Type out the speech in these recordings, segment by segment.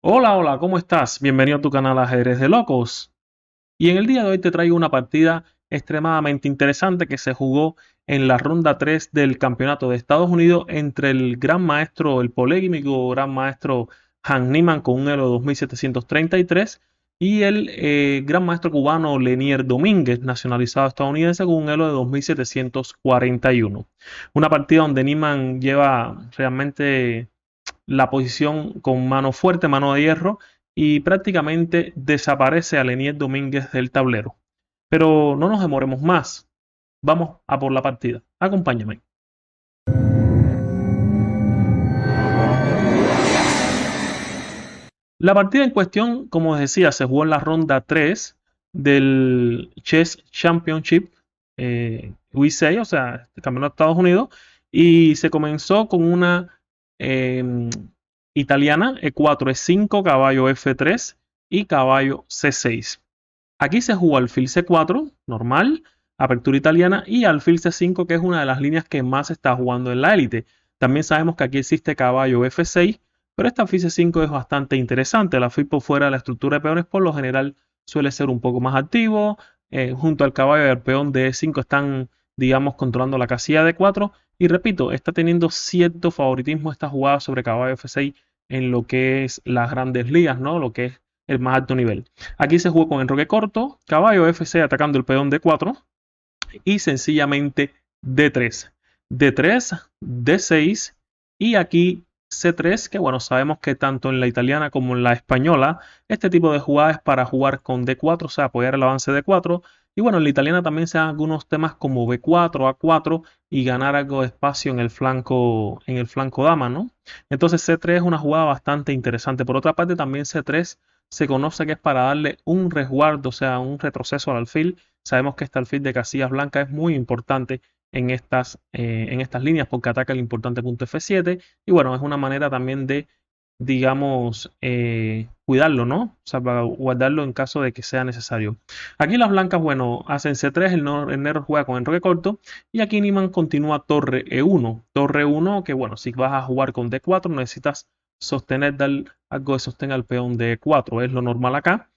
Hola, hola, ¿cómo estás? Bienvenido a tu canal Ajedrez de Locos. Y en el día de hoy te traigo una partida extremadamente interesante que se jugó en la ronda 3 del campeonato de Estados Unidos entre el gran maestro, el polémico gran maestro Han Niemann con un elo de 2733 y el gran maestro cubano Lenier Domínguez, nacionalizado estadounidense, con un elo de 2741. Una partida donde Niemann lleva realmente la posición con mano fuerte, mano de hierro, y prácticamente desaparece a Lenier Domínguez del tablero. Pero no nos demoremos más. Vamos a por la partida. Acompáñame. La partida en cuestión, como les decía, se jugó en la ronda 3 del Chess Championship USA, o sea, el campeonato de Estados Unidos, y se comenzó con una eh, italiana E4, E5, caballo F3 y caballo C6. Aquí se jugó alfil C4, normal, apertura italiana, y alfil C5, que es una de las líneas que más se está jugando en la élite. También sabemos que aquí existe caballo F6, pero esta alfil C5 es bastante interesante. El alfil por fuera de la estructura de peones por lo general suele ser un poco más activo. Junto al caballo y al peón de E5 están, digamos, controlando la casilla de 4. Y repito, está teniendo cierto favoritismo esta jugada sobre caballo F6 en lo que es las grandes ligas, ¿no? Lo que es el más alto nivel. Aquí se jugó con enroque corto, caballo F6 atacando el peón D4 y sencillamente D3. D3, D6 y aquí C3, que bueno, sabemos que tanto en la italiana como en la española, este tipo de jugada es para jugar con D4, o sea, apoyar el avance de 4. Y bueno, en la italiana también se dan algunos temas como B4, A4 y ganar algo de espacio en el flanco dama, ¿no? Entonces C3 es una jugada bastante interesante. Por otra parte, también C3 se conoce que es para darle un resguardo, o sea, un retroceso al alfil. Sabemos que este alfil de casillas blancas es muy importante en estas líneas porque ataca el importante punto F7 y bueno, es una manera también de, digamos, cuidarlo, ¿no? O sea, para guardarlo en caso de que sea necesario. Aquí las blancas, bueno, hacen C3, el negro juega con enroque corto y aquí Niemann continúa torre E1. Torre E1 que bueno, si vas a jugar con D4 necesitas sostener, dar algo de sostén al peón de E4, es lo normal acá.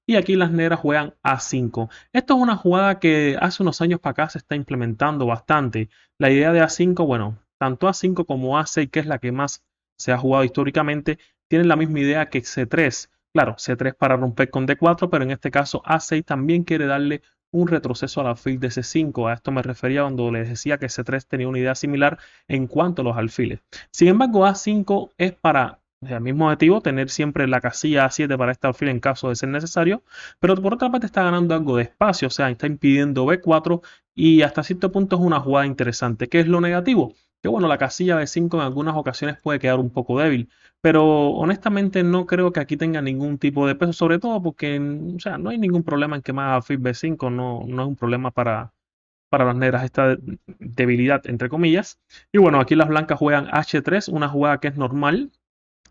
Y aquí las negras juegan A5. Esto es una jugada que hace unos años para acá se está implementando bastante. La idea de A5, bueno, tanto A5 como A6, que es la que más se ha jugado históricamente, tienen la misma idea que C3. Claro, C3 para romper con D4, pero en este caso A6 también quiere darle un retroceso al alfil de C5. A esto me refería cuando les decía que C3 tenía una idea similar en cuanto a los alfiles. Sin embargo, A5 es para el mismo objetivo, tener siempre la casilla A7 para este alfil en caso de ser necesario, pero por otra parte está ganando algo de espacio, o sea, está impidiendo B4 y hasta cierto punto es una jugada interesante. ¿Qué es lo negativo? Que bueno, la casilla B5 en algunas ocasiones puede quedar un poco débil, pero honestamente no creo que aquí tenga ningún tipo de peso, sobre todo porque, o sea, no hay ningún problema en quemar alfil B5, no es un problema para las negras esta debilidad, entre comillas. Y bueno, aquí las blancas juegan H3, una jugada que es normal.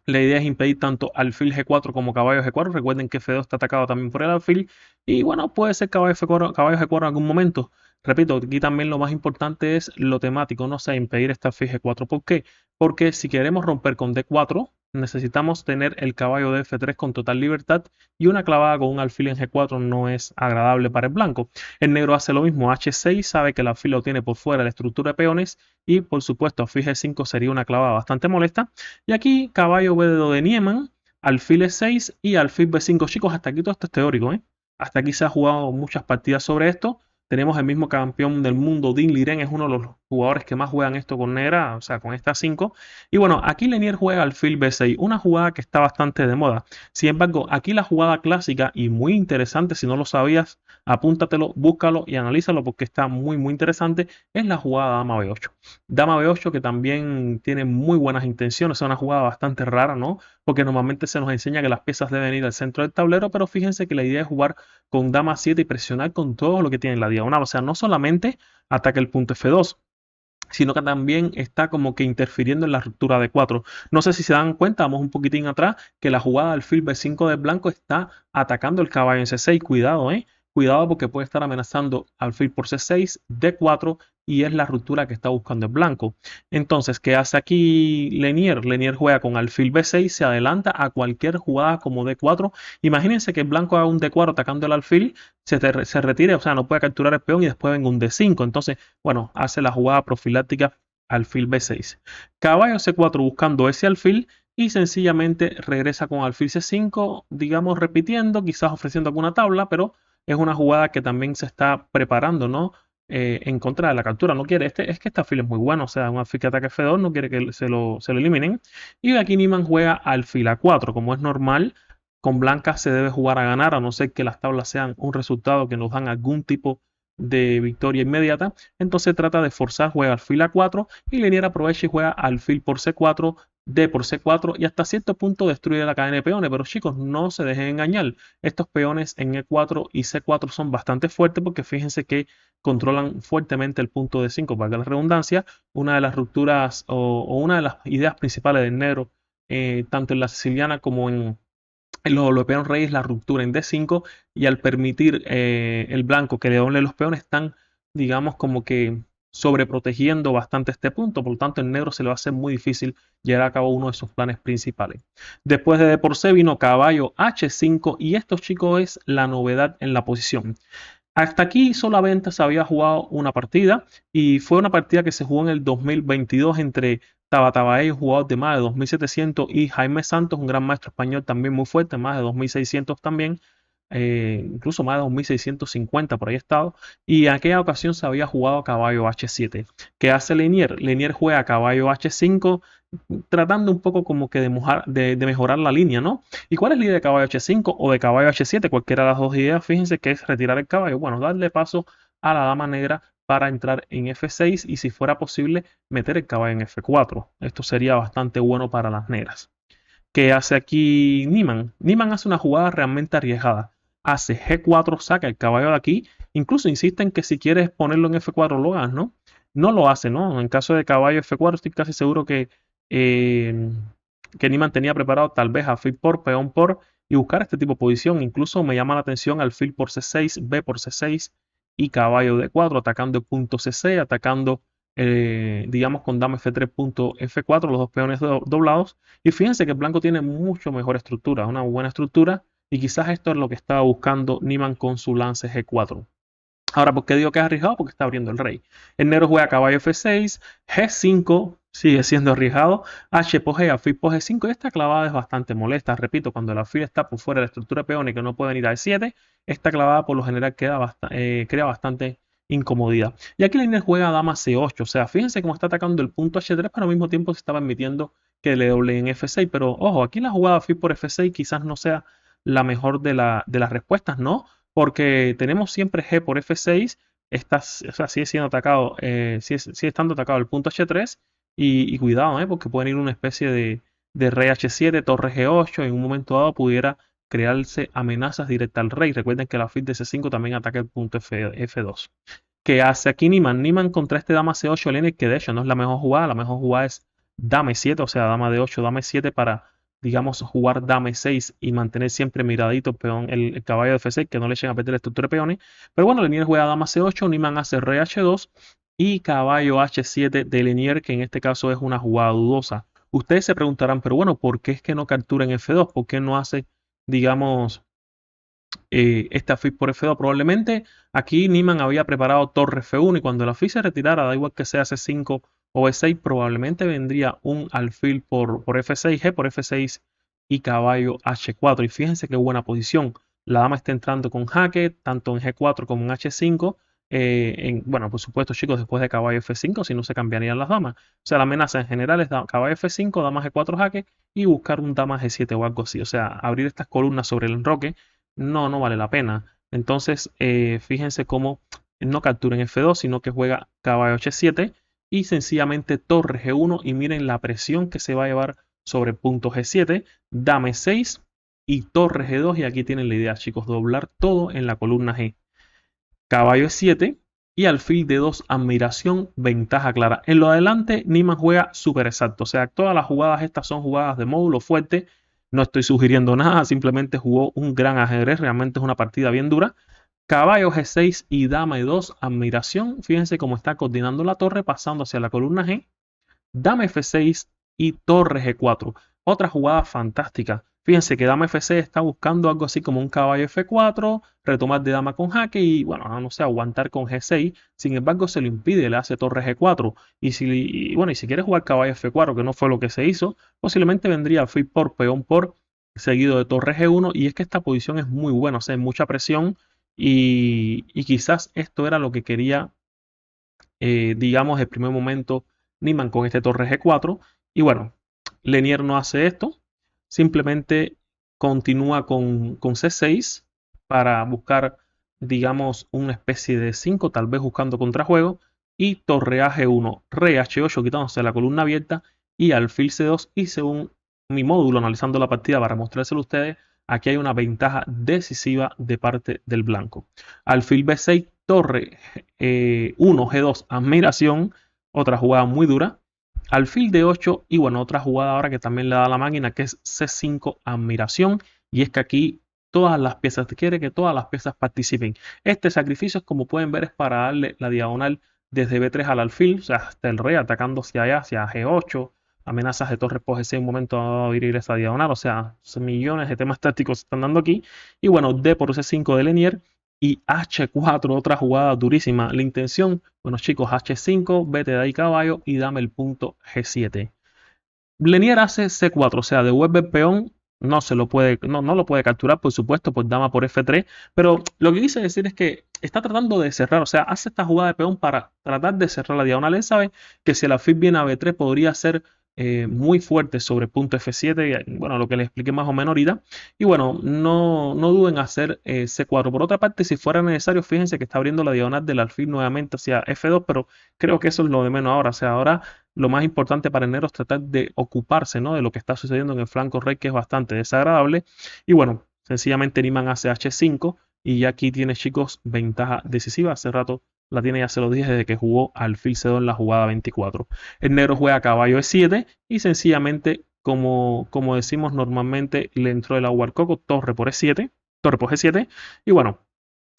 La idea es impedir tanto alfil G4 como caballo G4. Recuerden que F2 está atacado también por el alfil. Y bueno, puede ser caballo F4, caballo G4 en algún momento. Repito, aquí también lo más importante es lo temático, no sé, impedir este alfil G4. ¿Por qué? Porque si queremos romper con D4, necesitamos tener el caballo de F3 con total libertad y una clavada con un alfil en G4 no es agradable para el blanco. El negro hace lo mismo, H6, sabe que el alfil lo tiene por fuera de la estructura de peones y por supuesto alfil G5 sería una clavada bastante molesta. Y aquí caballo B de Niemann, alfil E6 y alfil B5. Chicos, hasta aquí todo esto es teórico, ¿eh? Hasta aquí se ha jugado muchas partidas sobre esto. Tenemos el mismo campeón del mundo, Dean Liren, es uno de los jugadores que más juegan esto con negra, o sea, con esta 5. Y bueno, aquí Lenier juega alfil B6, una jugada que está bastante de moda. Sin embargo, aquí la jugada clásica y muy interesante, si no lo sabías, apúntatelo, búscalo y analízalo porque está muy interesante, es la jugada dama B8. Dama B8 que también tiene muy buenas intenciones, es una jugada bastante rara, ¿no? Porque normalmente se nos enseña que las piezas deben ir al centro del tablero, pero fíjense que la idea es jugar con dama 7 y presionar con todo lo que tiene en la diagonal. O sea, no solamente ataca el punto F2, sino que también está como que interfiriendo en la ruptura de 4. No sé si se dan cuenta, vamos un poquitín atrás, que la jugada del alfil B5 del blanco está atacando el caballo en C6. Cuidado, ¿eh? Cuidado porque puede estar amenazando alfil por C6, D4 y es la ruptura que está buscando el blanco. Entonces, ¿qué hace aquí Lenier? Lenier juega con alfil B6, se adelanta a cualquier jugada como D4. Imagínense que el blanco haga un D4 atacando el alfil, se retire, o sea, no puede capturar el peón y después venga un D5. Entonces, bueno, hace la jugada profiláctica alfil B6. Caballo C4 buscando ese alfil y sencillamente regresa con alfil C5, digamos repitiendo, quizás ofreciendo alguna tabla, pero es una jugada que también se está preparando, ¿no? En contra de la captura. No quiere, es que este alfil es muy bueno, o sea, un alfil que ataque F2, no quiere que se lo eliminen. Y de aquí Niemann juega alfil A4, como es normal. Con blancas se debe jugar a ganar, a no ser que las tablas sean un resultado que nos dan algún tipo de victoria inmediata. Entonces trata de forzar, juega alfil A4 y Lenier aprovecha y juega alfil por C4, D por C4 y hasta cierto punto destruye la cadena de peones. Pero chicos, no se dejen engañar. Estos peones en E4 y C4 son bastante fuertes porque fíjense que controlan fuertemente el punto D5, valga la redundancia. Una de las rupturas o una de las ideas principales del negro, tanto en la siciliana como en los peones reyes, la ruptura en D5, y al permitir el blanco que le doble los peones, están, digamos, como que sobreprotegiendo bastante este punto. Por lo tanto, el negro se le va a hacer muy difícil llevar a cabo uno de sus planes principales. Después de D por C vino caballo H5, y esto, chicos, es la novedad en la posición. Hasta aquí solamente se había jugado una partida y fue una partida que se jugó en el 2022 entre Tabatabaez, un jugador de más de 2.700, y Jaime Santos, un gran maestro español también muy fuerte, más de 2.600 también, incluso más de 2.650 por ahí estado. Y en aquella ocasión se había jugado caballo H7. ¿Qué hace Lenier? Lenier juega caballo H5, tratando un poco como que de mejorar la línea, ¿no? ¿Y cuál es la idea de caballo H5 o de caballo H7? Cualquiera de las dos ideas, fíjense que es retirar el caballo. Bueno, darle paso a la dama negra para entrar en F6 y si fuera posible meter el caballo en F4. Esto sería bastante bueno para las negras. ¿Qué hace aquí Niemann? Niemann hace una jugada realmente arriesgada. Hace G4, saca el caballo de aquí. Incluso insiste en que si quieres ponerlo en F4 lo hagas, ¿no? No lo hace, ¿no? En caso de caballo F4 estoy casi seguro eh, que Niemann tenía preparado tal vez alfil por, peón por y buscar este tipo de posición. Incluso me llama la atención alfil por C6, B por C6 y caballo D4 atacando el punto C6, atacando digamos con dama F3 punto F4, los dos peones doblados. Y fíjense que el blanco tiene mucho mejor estructura, una buena estructura, y quizás esto es lo que estaba buscando Niemann con su lance G4. Ahora, ¿por qué digo que es arriesgado? Porque está abriendo el rey. El negro juega caballo F6, G5, sigue siendo arriesgado, H por G, alfil por G5, y esta clavada es bastante molesta. Repito, cuando el alfil está por fuera de la estructura de peones que no pueden ir a E7, esta clavada por lo general crea bastante incomodidad. Y aquí el negro juega dama C8, o sea, fíjense cómo está atacando el punto H3, pero al mismo tiempo se está permitiendo que le doble en F6, pero ojo, aquí la jugada alfil por F6 quizás no sea la mejor de las respuestas, ¿no? Porque tenemos siempre G por F6, o sea, sigue siendo atacado, sigue estando atacado el punto H3, y cuidado, porque pueden ir una especie de rey H7, torre G8, en un momento dado pudiera crearse amenazas directas al rey. Recuerden que la alfil de C5 también ataca el punto F2. ¿Qué hace aquí Niemann? Niemann contra este dama C8 Lene, que de hecho no es la mejor jugada es dama E7, o sea, dama D8, dama E7 para, digamos, jugar dama E6 y mantener siempre miradito el caballo de F6, que no le echen a perder la estructura de peones. Pero bueno, Lenier juega dama C8, Niemann hace rey H2 y caballo H7 de Lenier, que en este caso es una jugada dudosa. Ustedes se preguntarán, pero bueno, ¿por qué es que no captura en F2? ¿Por qué no hace, digamos, este alfil por F2? Probablemente aquí Niemann había preparado torre F1 y cuando el alfil se retirara, da igual que sea C5 o E6, probablemente vendría un alfil por F6, G por F6 y caballo H4. Y fíjense qué buena posición. La dama está entrando con jaque, tanto en G4 como en H5. Bueno, por supuesto, chicos, después de caballo F5, si no se cambiarían las damas. O sea, la amenaza en general es caballo F5, dama G4 jaque y buscar un dama G7 o algo así. O sea, abrir estas columnas sobre el enroque no vale la pena. Entonces, fíjense cómo no captura en F2, sino que juega caballo H7 y sencillamente torre G1 y miren la presión que se va a llevar sobre el punto G7, dama E6 y torre G2 y aquí tienen la idea, chicos, doblar todo en la columna G. Caballo E7 y alfil D2, admiración, ventaja clara. En lo adelante, Niemann juega súper exacto, o sea, todas las jugadas estas son jugadas de módulo fuerte. No estoy sugiriendo nada, simplemente jugó un gran ajedrez, realmente es una partida bien dura. Caballo G6 y dama E2, admiración. Fíjense cómo está coordinando la torre pasando hacia la columna G. Dama F6 y torre G4. Otra jugada fantástica. Fíjense que dama F6 está buscando algo así como un caballo F4, retomar de dama con jaque y, bueno, no sé, aguantar con G6. Sin embargo, se lo impide, le hace torre G4. Y si quiere jugar caballo F4, que no fue lo que se hizo, posiblemente vendría alfil por peón por seguido de torre G1. Y es que esta posición es muy buena, o sea, hay mucha presión y quizás esto era lo que quería digamos, el primer momento Niemann con este torre G4. Y bueno, Lenier no hace esto, simplemente continúa con C6 para buscar, digamos, una especie de 5, tal vez buscando contrajuego. Y torre a G1, rey H8 quitándose la columna abierta y alfil C2. Y según mi módulo, analizando la partida para mostrárselo a ustedes, aquí hay una ventaja decisiva de parte del blanco. Alfil B6, torre 1, G2, admiración, otra jugada muy dura. Alfil D8 y bueno, otra jugada ahora que también le da la máquina que es C5, admiración. Y es que aquí todas las piezas, quiere que todas las piezas participen. Este sacrificio, como pueden ver, es para darle la diagonal desde B3 al alfil, o sea, hasta el rey atacando hacia allá, hacia G8. Amenazas de torre por G6 en un momento a abrir esa diagonal, o sea, millones de temas tácticos se están dando aquí. Y bueno, D por C5 de Lenier y H4, otra jugada durísima. La intención, bueno chicos, H5, vete de ahí caballo y dame el punto G7. Lenier hace C4, o sea, devuelve el peón, no lo puede capturar, por supuesto, por dama por F3, pero lo que quise decir es que está tratando de cerrar, o sea, hace esta jugada de peón para tratar de cerrar la diagonal. Él sabe que si el alfil viene a B3 podría ser muy fuerte sobre punto F7, bueno, lo que les expliqué más o menos ahorita. Y bueno, no duden en hacer C4. Por otra parte, si fuera necesario, fíjense que está abriendo la diagonal del alfil nuevamente hacia F2, pero creo que eso es lo de menos ahora, o sea, ahora lo más importante para el negro es tratar de ocuparse, ¿no?, de lo que está sucediendo en el flanco rey, que es bastante desagradable. Y bueno, sencillamente Niemann hace H5 y ya aquí tiene, chicos, ventaja decisiva. Hace rato la tiene, ya se lo dije, desde que jugó alfil C2 en la jugada 24. El negro juega caballo E7 y sencillamente, como decimos normalmente, le entró el agua al coco, torre por E7, torre por G7. Y bueno,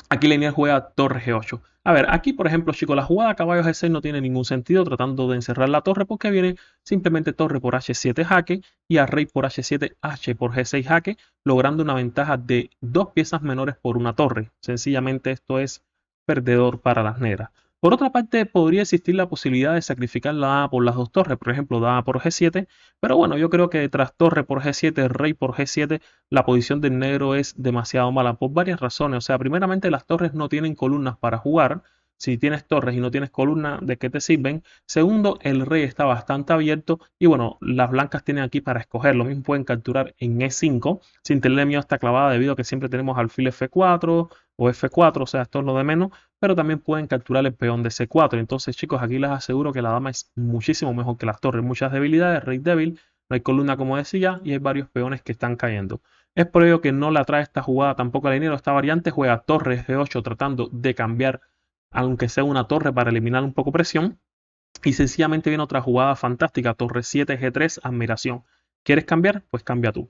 aquí Lenier juega torre G8. A ver, aquí por ejemplo, chicos, la jugada caballo G6 no tiene ningún sentido tratando de encerrar la torre, porque viene simplemente torre por H7 jaque y a rey por H7, H por G6 jaque, logrando una ventaja de 2 piezas menores por una torre. Sencillamente esto es perdedor para las negras. Por otra parte, podría existir la posibilidad de sacrificar la dama por las dos torres, por ejemplo, dama por G7, pero bueno, yo creo que tras torre por G7, rey por G7, la posición del negro es demasiado mala por varias razones. O sea, primeramente las torres no tienen columnas para jugar. Si tienes torres y no tienes columna, ¿de qué te sirven? Segundo, el rey está bastante abierto y bueno, las blancas tienen aquí para escoger. Lo mismo pueden capturar en E5 sin tenerle miedo a esta clavada, debido a que siempre tenemos alfil F4 o F4, o sea, esto es lo de menos, pero también pueden capturar el peón de C4. Entonces, chicos, aquí les aseguro que la dama es muchísimo mejor que las torres. Muchas debilidades, rey débil, no hay columna como decía y hay varios peones que están cayendo. Es por ello que no la trae esta jugada tampoco a Lenier. Esta variante juega torre G8 tratando de cambiar, aunque sea una torre, para eliminar un poco presión. Y sencillamente viene otra jugada fantástica, torre 7 G3, admiración. ¿Quieres cambiar? Pues cambia tú.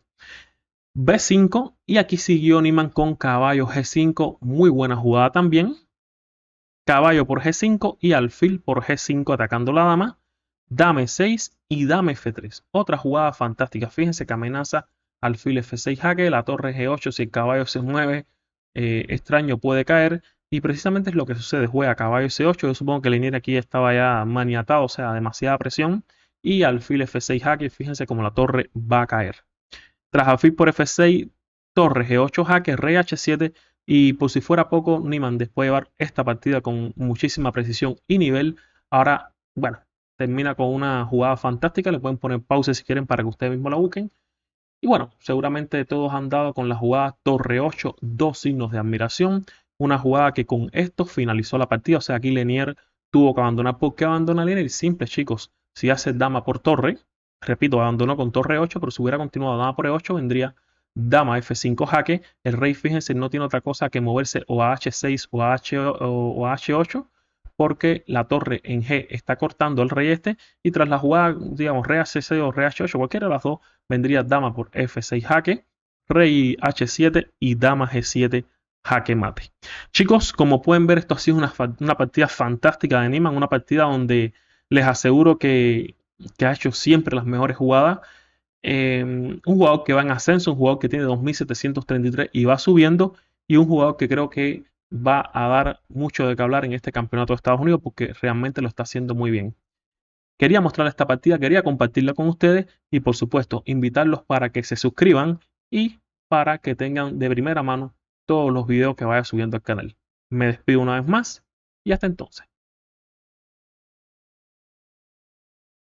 B5 y aquí siguió Niemann con caballo G5, muy buena jugada también. Caballo por G5 y alfil por G5 atacando la dama. Dame 6 y dame F3. Otra jugada fantástica. Fíjense que amenaza alfil F6 jaque, la torre G8, si el caballo se mueve extraño puede caer. Y precisamente es lo que sucede. Juega caballo C8. Yo supongo que Lenier aquí estaba ya maniatado, o sea, demasiada presión. Y alfil F6 jaque. Fíjense cómo la torre va a caer. Tras alfil por F6, torre G8 jaque, rey H7. Y por si fuera poco, Niemann, después de llevar esta partida con muchísima precisión y nivel, ahora, bueno, termina con una jugada fantástica. Le pueden poner pausa si quieren para que ustedes mismos la busquen. Y bueno, seguramente todos han dado con la jugada torre 8, dos signos de admiración. Una jugada que con esto finalizó la partida. O sea, aquí Lenier tuvo que abandonar. ¿Por qué abandona Lenier? Simple, chicos. Si hace dama por torre, repito, abandonó con torre 8, pero si hubiera continuado dama por E8, vendría dama F5 jaque. El rey, fíjense, no tiene otra cosa que moverse o a H6 o a H8, porque la torre en G está cortando el rey este. Y tras la jugada, digamos, rey H6 o rey H8, cualquiera de las dos, vendría dama por F6 jaque, rey H7 y dama G7 jaque mate. Chicos, como pueden ver, esto ha sido una partida fantástica de Neymar, una partida donde les aseguro que ha hecho siempre las mejores jugadas. Un jugador que va en ascenso, un jugador que tiene 2.733 y va subiendo, y un jugador que creo que va a dar mucho de qué hablar en este campeonato de Estados Unidos porque realmente lo está haciendo muy bien. Quería mostrar esta partida, quería compartirla con ustedes y por supuesto invitarlos para que se suscriban y para que tengan de primera mano todos los videos que vaya subiendo al canal. Me despido una vez más y hasta entonces.